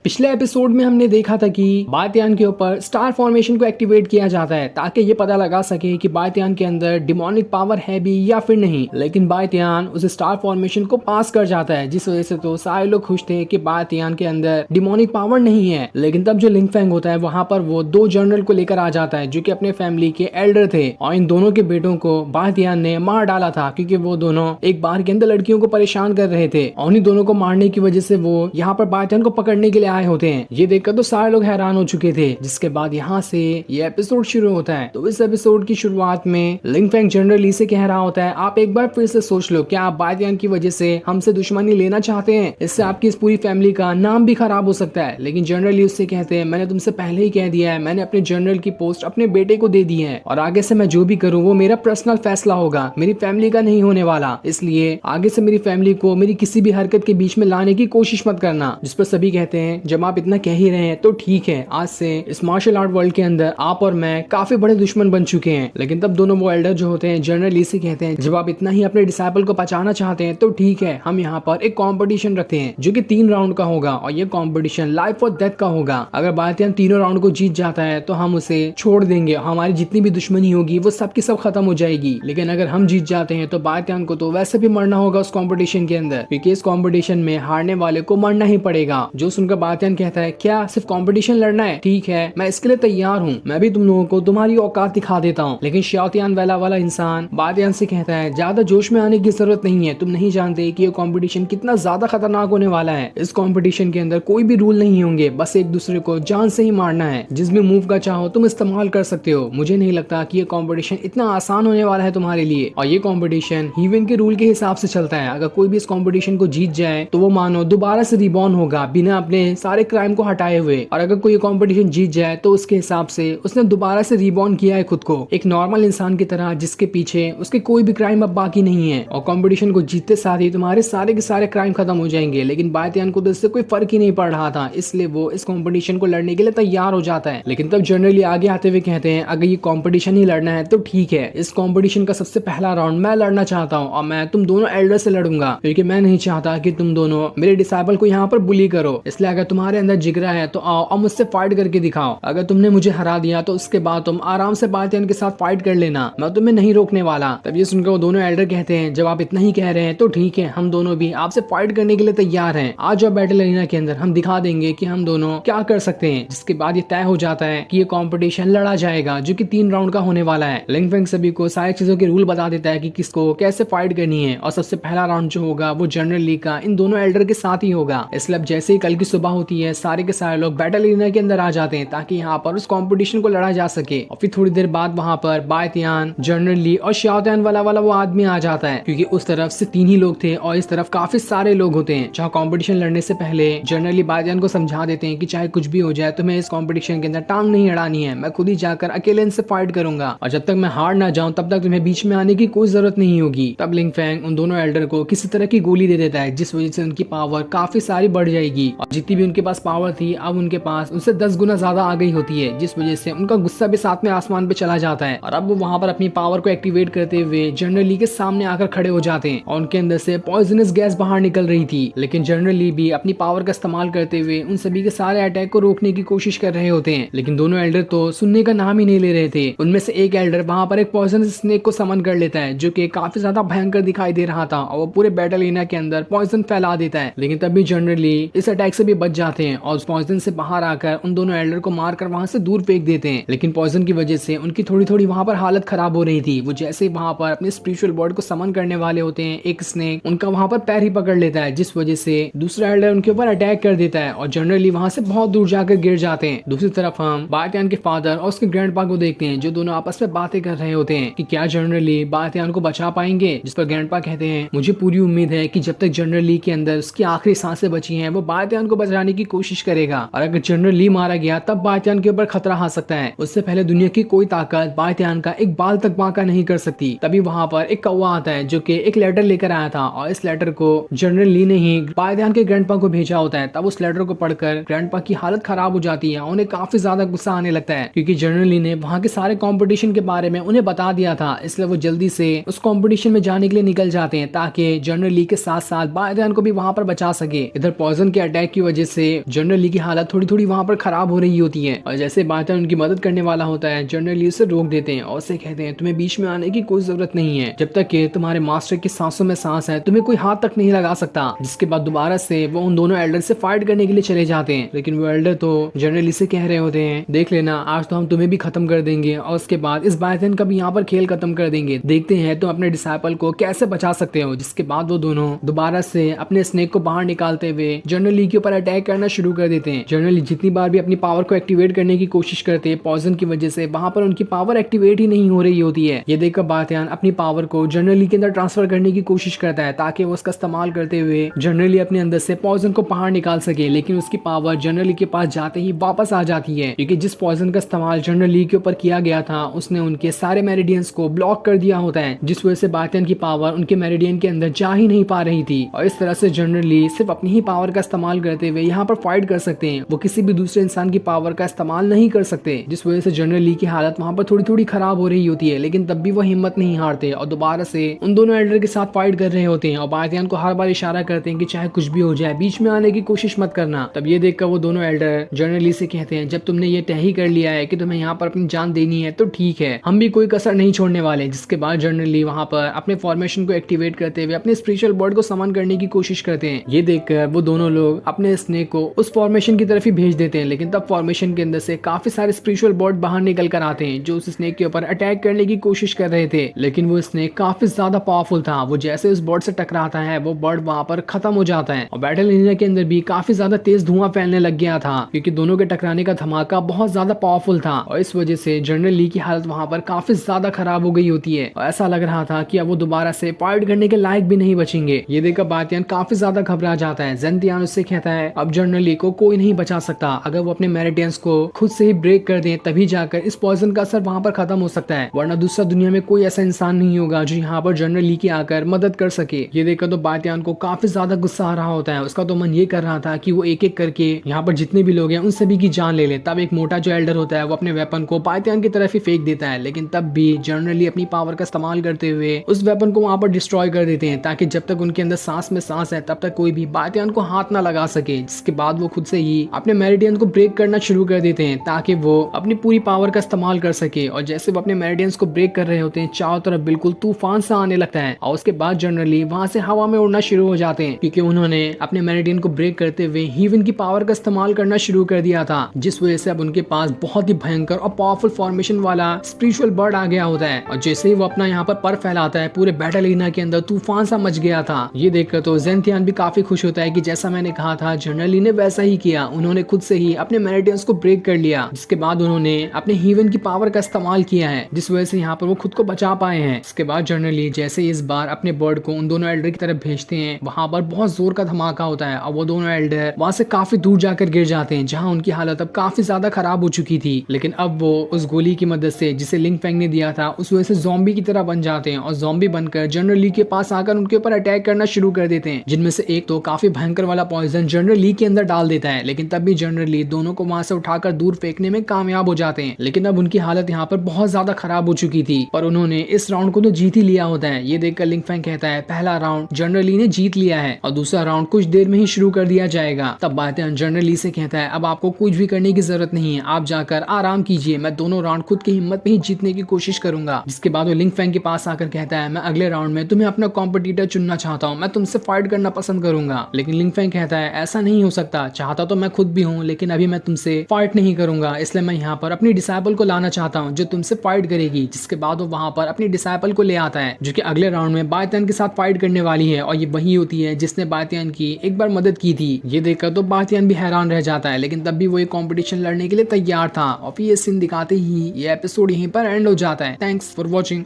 पिछले एपिसोड में हमने देखा था कि बायतियान के ऊपर स्टार फॉर्मेशन को एक्टिवेट किया जाता है ताकि ये पता लगा सके कि बायतियान के अंदर डिमोनिक पावर है भी या फिर नहीं। लेकिन बायतियान उस स्टार फॉर्मेशन को पास कर जाता है, जिस वजह से तो सारे लोग खुश थे कि बायतियान के अंदर डिमोनिक पावर नहीं है। लेकिन तब जो लिंगफेंग होता है वहां पर वो दो जनरल को लेकर आ जाता है जो कि अपने फैमिली के एल्डर थे, और इन दोनों के बेटों को बायतियान ने मार डाला था क्योंकि वो दोनों एक बार के अंदर लड़कियों को परेशान कर रहे थे, और उन्हीं दोनों को मारने की वजह से वो यहाँ पर बायतियान को पकड़ने के लिए आए होते हैं। ये देखकर तो सारे लोग हैरान हो चुके थे, जिसके बाद यहाँ से ये एपिसोड शुरू होता है। तो इस एपिसोड की शुरुआत में लिंगफेंग जनरल ली से कह रहा होता है, आप एक बार फिर से सोच लो, क्या आप बायतियान की वजह से हमसे दुश्मनी लेना चाहते हैं? इससे आपकी इस पूरी फैमिली का नाम भी खराब हो सकता है। लेकिन जनरल ली उससे कहते हैं, मैंने तुमसे पहले ही कह दिया है, मैंने अपने जनरल की पोस्ट अपने बेटे को दे दी है, और आगे से मैं जो भी करूँ वो मेरा पर्सनल फैसला होगा, मेरी फैमिली का नहीं होने वाला। इसलिए आगे से मेरी फैमिली को मेरी किसी भी हरकत के बीच में लाने की कोशिश मत करना। जिस पर सभी कहते हैं, जब आप इतना कह ही रहे हैं तो ठीक है, आज से इस मार्शल आर्ट वर्ल्ड के अंदर आप और मैं काफी बड़े दुश्मन बन चुके हैं। लेकिन तब दोनों वो एल्डर जो होते हैं जनरल ली से कहते हैं, जब आप इतना ही अपने डिसाइपल को बचाना चाहते हैं तो ठीक है, हम यहाँ पर एक कंपटीशन रखते हैं जो कि 3 राउंड का होगा, और ये कंपटीशन लाइफ और डेथ का होगा। अगर बायतियान तीनों राउंड को जीत जाता है तो हम उसे छोड़ देंगे, हमारी जितनी भी दुश्मनी होगी वो सब की सब खत्म हो जाएगी। लेकिन अगर हम जीत जाते हैं तो बायतियान को तो वैसे भी मरना होगा उस कंपटीशन के अंदर, क्योंकि इस कंपटीशन में हारने वाले को मरना ही पड़ेगा। जो सुनकर बायतियान कहता है, क्या सिर्फ कंपटीशन लड़ना है? ठीक है, मैं इसके लिए तैयार हूँ, मैं भी तुम लोगों को तुम्हारी औकात दिखा देता हूँ। लेकिन शाओतियान वाला इंसान बायतियान से कहता है, ज्यादा जोश में आने की जरूरत नहीं है, तुम नहीं जानते कि ये कंपटीशन कितना ज्यादा खतरनाक होने वाला है। इस कंपटीशन के अंदर कोई भी रूल नहीं होंगे, बस एक दूसरे को जान से ही मारना है, जिस भी मूव का चाहो तुम इस्तेमाल कर सकते हो। मुझे नहीं लगता कि ये कंपटीशन इतना आसान होने वाला है तुम्हारे लिए, और ये कंपटीशन हीवन के रूल के हिसाब से चलता है। अगर कोई भी इस कंपटीशन को जीत जाए तो वो मानो दोबारा से रिबॉर्न होगा बिना अपने सारे क्राइम को हटाए हुए, और अगर कोई कंपटीशन जीत जाए तो उसके हिसाब से उसने दोबारा से रिबॉर्न किया है खुद को एक नॉर्मल इंसान की तरह, जिसके पीछे उसके कोई भी क्राइम अब बाकी नहीं है। और कंपटीशन को जीतते साथ ही तुम्हारे सारे के सारे क्राइम खत्म हो जाएंगे। लेकिन बायतियान को तो इससे कोई फर्क ही नहीं पड़ रहा था, इसलिए वो इस कंपटीशन को लड़ने के लिए तैयार हो जाता है। लेकिन तब जनरली आगे आते हुए कहते हैं, अगर ये कंपटीशन ही लड़ना है तो ठीक है, इस कंपटीशन का सबसे पहला राउंड मैं लड़ना चाहता हूँ, और मैं तुम दोनों एल्डर से लड़ूंगा, क्योंकि मैं नहीं चाहता कि तुम दोनों मेरे डिसाइपल को यहाँ पर बुली करो। इसलिए अगर तुम्हारे अंदर जिगरा है तो आओ और मुझसे फाइट करके दिखाओ। अगर तुमने मुझे हरा दिया तो उसके बाद तुम आराम से बायतियान के साथ फाइट कर लेना, मैं तुम्हें नहीं रोकने वाला। तब ये सुनकर वो दोनों एल्डर कहते हैं, जब आप इतना ही कह रहे हैं तो ठीक है, हम दोनों भी आपसे फाइट करने के लिए तैयार हैं। आज जो बैटल एरिना के अंदर हम दिखा देंगे कि हम दोनों क्या कर सकते हैं। जिसके बाद ये तय हो जाता है कि ये कंपटीशन लड़ा जाएगा जो कि 3 राउंड का होने वाला है। लिंगफेंग सभी को सारी चीजों के रूल बता देता है कि किसको कैसे फाइट करनी है, और सबसे पहला राउंड जो होगा वो जनरल ली का इन दोनों एल्डर के साथ ही होगा। इसलिए अब जैसे ही कल की सुबह होती है, सारे के सारे लोग बैटल एरिना के अंदर आ जाते हैं ताकि यहाँ पर उस कंपटीशन को लड़ा जा सके। और फिर थोड़ी देर बाद वहाँ पर बायतियान, जनरल ली और शाओतियान वाला वो आदमी आ जाता है, क्योंकि उस तरफ से 3 ही लोग थे और इस तरफ काफी सारे लोग होते हैं। जहाँ कंपटीशन लड़ने से पहले जनरली बायतियान को समझा देते हैं कि चाहे कुछ भी हो जाए तुम्हें इस कंपटीशन के अंदर टांग नहीं अड़ानी है, मैं खुद ही जाकर अकेले इनसे फाइट करूंगा, और जब तक मैं हार ना जाऊं तब तक तुम्हें बीच में आने की कोई जरूरत नहीं होगी। तब लिंगफेंग उन दोनों एल्डर को किसी तरह की गोली दे देता है, जिस वजह से उनकी पावर काफी सारी बढ़ जाएगी, और जितनी भी उनके पास पावर थी अब उनके पास उनसे 10 गुना ज्यादा आ गई होती है, जिस वजह से उनका गुस्सा भी साथ में आसमान पे चला जाता है। और अब वो वहाँ पर अपनी पावर को एक्टिवेट करते हुए जनरल ली के सामने आकर खड़े हो जाते हैं, और उनके अंदर से पॉइजनस गैस बाहर निकल रही थी। लेकिन जनरल ली भी अपनी पावर का इस्तेमाल करते हुए उन सभी के सारे अटैक को रोकने की कोशिश कर रहे होते हैं। लेकिन दोनों एल्डर तो सुनने का नाम ही नहीं ले रहे थे। उनमें से एक एल्डर वहाँ पर एक पॉइजनस स्नेक को समन कर लेता है, जो कि काफी ज्यादा भयंकर दिखाई दे रहा था, और वो पूरे बैटल एरिना के अंदर पॉइजन फैला देता है। लेकिन तब भी जनरल ली इस अटैक से भी बच जाते हैं, और उस पॉइजन से बाहर आकर उन दोनों एल्डर को मारकर वहां से दूर फेंक देते हैं। लेकिन पॉइजन की वजह से उनकी थोड़ी थोड़ी वहां पर हालत खराब हो रही थी। वो जैसे ही वहां पर अपने स्पिरिचुअल बॉडी को समन करने वाले होते हैं, एक स्नेक उनका वहां पर पैर ही पकड़ लेता है, जिस वजह से दूसरा एल्डर उनके ऊपर अटैक कर देता है, और जनरली वहां से बहुत दूर जाकर गिर जाते हैं। दूसरी तरफ हम बायतियान के फादर और उसके ग्रैंडपा को देखते हैं, जो दोनों आपस में बातें कर रहे होते हैं कि क्या जनरली बायतियान को बचा पाएंगे। जिस पर ग्रैंडपा कहते हैं, मुझे पूरी उम्मीद है कि जब तक जनरल ली के अंदर उसकी आखिरी सांसें बची हैं वो बायतियान को बचाने की कोशिश करेगा, और अगर जनरल ली मारा गया तब बायतियान के ऊपर खतरा आ सकता है। उससे पहले दुनिया की कोई ताकत बायतियान का एक बाल तक बांका नहीं कर सकती। तभी वहाँ पर एक कौवा आता है जो कि एक लेटर लेकर आया था, और इस लेटर को जनरल ली ने ही बायतियान के ग्रैंडपा को भेजा होता है। तब उस लेटर को पढ़कर ग्रैंडपा की हालत खराब हो जाती है, उन्हें काफी ज्यादा गुस्सा आने लगता है, क्योंकि जनरल ली ने वहाँ के सारे कंपटीशन के बारे में उन्हें बता दिया था। इसलिए वो जल्दी से उस कंपटीशन में जाने के लिए निकल जाते हैं ताकि जनरल ली के साथ साथ बायतियान को भी वहाँ पर बचा सके। इधर पॉइजन के अटैक की वजह से जनरल ली की हालत थोड़ी थोड़ी वहाँ पर खराब हो रही होती है। और जैसे बायतान उनकी मदद करने वाला होता है, जनरल ली उसे रोक देते हैं और उसे कहते हैं तुम्हें बीच में आने की कोई जरूरत नहीं है, जब तक कि तुम्हारे मास्टर की सांसों में सांस है तुम्हें कोई हाथ तक नहीं लगा सकता। जिसके बाद दोबारा से वो उन दोनों एल्डर से फाइट करने के लिए चले जाते हैं, लेकिन वो एल्डर तो जनरल ली से कह रहे होते हैं देख लेना आज तो हम तुम्हें भी खत्म कर देंगे और उसके बाद इस बायतान का भी यहाँ पर खेल खत्म कर देंगे, देखते हैं तुम अपने डिसाइपल को कैसे बचा सकते हो। जिसके बाद वो दोनों दोबारा से अपने स्नेक को बाहर निकालते हुए जनरल ली के ऊपर अटैक करना शुरू कर देते हैं। जनरल ली जितनी बार भी अपनी पावर को एक्टिवेट करने की कोशिश करते हैं, पॉइजन की वजह से वहां पर उनकी पावर एक्टिवेट ही नहीं हो रही होती है। ये देखकर बायतान अपनी पावर को जनरल ली के अंदर ट्रांसफर करने की कोशिश करता है ताकि वो उसका इस्तेमाल करते हुए जनरल ली अपने अंदर से पॉइजन को बाहर निकाल सके, लेकिन उसकी पावर जनरल ली के पास जाते ही वापस आ जाती है क्योंकि जिस पॉइजन का इस्तेमाल जनरल ली के ऊपर किया गया था उसने उनके सारे मेरिडियंस को ब्लॉक कर दिया होता है, जिस वजह से बायतान की पावर उनके मेरिडियन के अंदर जा ही नहीं पा रही थी। और इस तरह से जनरल ली सिर्फ अपनी ही पावर का इस्तेमाल करते हुए यहाँ पर फाइट कर सकते हैं, वो किसी भी दूसरे इंसान की पावर का इस्तेमाल नहीं कर सकते, जिस वजह से जनरल ली की हालत वहाँ पर थोड़ी थोड़ी खराब हो रही होती है। लेकिन तब भी वो हिम्मत नहीं हारते और दोबारा से उन दोनों एल्डर के साथ फाइट कर रहे होते हैं और बायतान को हर बार इशारा करते हैं कि चाहे कुछ भी हो जाए बीच में आने की कोशिश मत करना। तब ये देखकर वो दोनों एल्डर जनरल ली से कहते हैं जब तुमने ये तय ही कर लिया है कि तुम्हें यहाँ पर अपनी जान देनी है तो ठीक है, हम भी कोई कसर नहीं छोड़ने वाले। जिसके बाद जनरल ली वहाँ पर अपने फॉर्मेशन को एक्टिवेट करते हुए अपने स्पिरिचुअल बॉडी को समन करने की कोशिश करते हैं। ये देखकर वो दोनों लोग अपने स्नेक को उस फॉर्मेशन की तरफ ही भेज देते हैं, लेकिन तब फॉर्मेशन के अंदर से काफी सारे स्पिरिचुअल बॉड बाहर निकल कर आते हैं जो उस स्नेक के ऊपर अटैक करने की कोशिश कर रहे थे। लेकिन वो स्नेक काफी ज्यादा पावरफुल था, वो जैसे उस बर्ड से टकराता है वो बर्ड वहाँ पर खत्म हो जाता है और बैटल एरिया के अंदर भी काफी ज्यादा तेज धुआं फैलने लग गया था क्योंकि दोनों के टकराने का धमाका बहुत ज्यादा पावरफुल था और इस वजह से जनरल ली की हालत वहाँ पर काफी ज्यादा खराब हो गई होती है और ऐसा लग रहा था कि अब वो दोबारा से फाइट करने के लायक भी नहीं बचेंगे। ये देखकर बायतान काफी ज्यादा घबरा जाता है। जेंतियान उससे कहता है अब जनरल ली को कोई नहीं बचा सकता, अगर वो अपने मेरिडियंस को खुद से ही ब्रेक कर दें तभी जाकर इस पॉइजन का असर वहाँ पर खत्म हो सकता है, वरना दूसरा दुनिया में कोई ऐसा इंसान नहीं होगा जो यहाँ पर जनरल ली की आकर मदद कर सके। ये देखकर तो बायतान को काफी ज्यादा गुस्सा आ रहा होता है, उसका तो मन ये कर रहा था कि वो एक एक करके यहाँ पर जितने भी लोग हैं उन सभी की जान ले ले। तब एक मोटा जो एल्डर होता है वो अपने वेपन को बायतान की तरफ ही फेंक देता है, लेकिन तब भी जनरली अपनी पावर का इस्तेमाल करते हुए उस वेपन को वहाँ पर डिस्ट्रॉय कर देते हैं ताकि जब तक उनके अंदर सांस में सांस है तब तक कोई भी बायतान को हाथ ना लगा सके। जिसके बाद वो खुद से ही अपने मेरिडियन को ब्रेक करना शुरू कर देते हैं ताकि वो अपनी पूरी पावर का इस्तेमाल कर सके। और जैसे वो अपने मेरिडियंस को ब्रेक कर रहे होते हैं चारों तरफ बिल्कुल तूफान सा आने लगता है और उसके बाद जनरली वहां से हवा में उड़ना शुरू हो जाते हैं क्योंकि उन्होंने अपने मेरिडियन को ब्रेक करते हुए हीवन की पावर का इस्तेमाल करना शुरू कर दिया था, जिस वजह से अब उनके पास बहुत ही भयंकर और पावरफुल फॉर्मेशन वाला स्पिरिचुअल बर्ड आ गया होता है। और जैसे ही वो अपना यहाँ पर फैलाता है पूरे बैटल एरिना के अंदर तूफान सा मच गया था। ये देखकर तो जेंतियान भी काफी खुश होता है कि जैसा मैंने कहा था जनरल ली ने वैसा ही किया, उन्होंने खुद से ही अपने मेरिडियंस को ब्रेक कर लिया, जिसके बाद उन्होंने अपने हीवन की पावर का इस्तेमाल किया है, जिस वजह से यहाँ पर वो खुद को बचा पाए हैं। इसके बाद जनरल ली जैसे इस बार अपने बर्ड को उन दोनों एल्डर की तरफ भेजते हैं, वहां पर बहुत जोर का धमाका होता है और वो दोनों एल्डर वहां से काफी दूर जाकर गिर जाते हैं जहां उनकी हालत अब काफी ज्यादा खराब हो चुकी थी। लेकिन अब वो उस गोली की मदद से जिसे लिंग फेंग ने दिया था उस वजह से ज़ॉम्बी की तरह बन जाते हैं और ज़ॉम्बी बनकर जनरल ली के पास आकर उनके ऊपर अटैक करना शुरू कर देते हैं, जिनमें से एक तो काफी भयंकर वाला पॉइजन जनरल ली के अंदर डाल देता है। लेकिन तब भी जनरल ली दोनों को वहां से उठाकर दूर फेंकने में कामयाब हो जाते हैं। लेकिन अब उनकी हालत यहाँ पर बहुत ज्यादा खराब हो चुकी थी, पर उन्होंने इस राउंड को तो जीत ही लिया होता है। ये देखकर लिंग फेंग कहता है पहला राउंड जनरल ली ने जीत लिया है और दूसरा राउंड कुछ देर में ही शुरू कर दिया जाएगा। तब बायतान जनरल ली से कहता है अब आपको कुछ भी करने की जरूरत नहीं है, आप जाकर आराम कीजिए, मैं दोनों राउंड खुद की हिम्मत में ही जीतने की कोशिश करूंगा। जिसके बाद वो लिंग फेंग के पास आकर कहता है मैं अगले राउंड में तुम्हें अपना कॉम्पिटिटर चुनना चाहता हूँ, मैं तुमसे फाइट करना पसंद करूंगा। लेकिन लिंग फेंग कहता है ऐसा नहीं हो सकता, चाहता तो मैं खुद भी हूँ लेकिन अभी मैं तुमसे फाइट नहीं करूंगा, इसलिए मैं यहाँ पर अपनी डिसाइपल को लाना चाहता हूँ जो तुमसे फाइट करेगी। जिसके बाद वो वहाँ पर अपनी डिसाइपल को ले आता है जो कि अगले राउंड में बायतान के साथ फाइट करने वाली है और ये वही होती है जिसने बायतान की एक बार मदद की थी। ये देखकर तो बायतान भी हैरान रह जाता है, लेकिन तब भी वो एक कंपटीशन लड़ने के लिए तैयार था। और फिर ये सीन दिखाते ही ये एपिसोड यहीं पर एंड हो जाता है। Thanks for watching.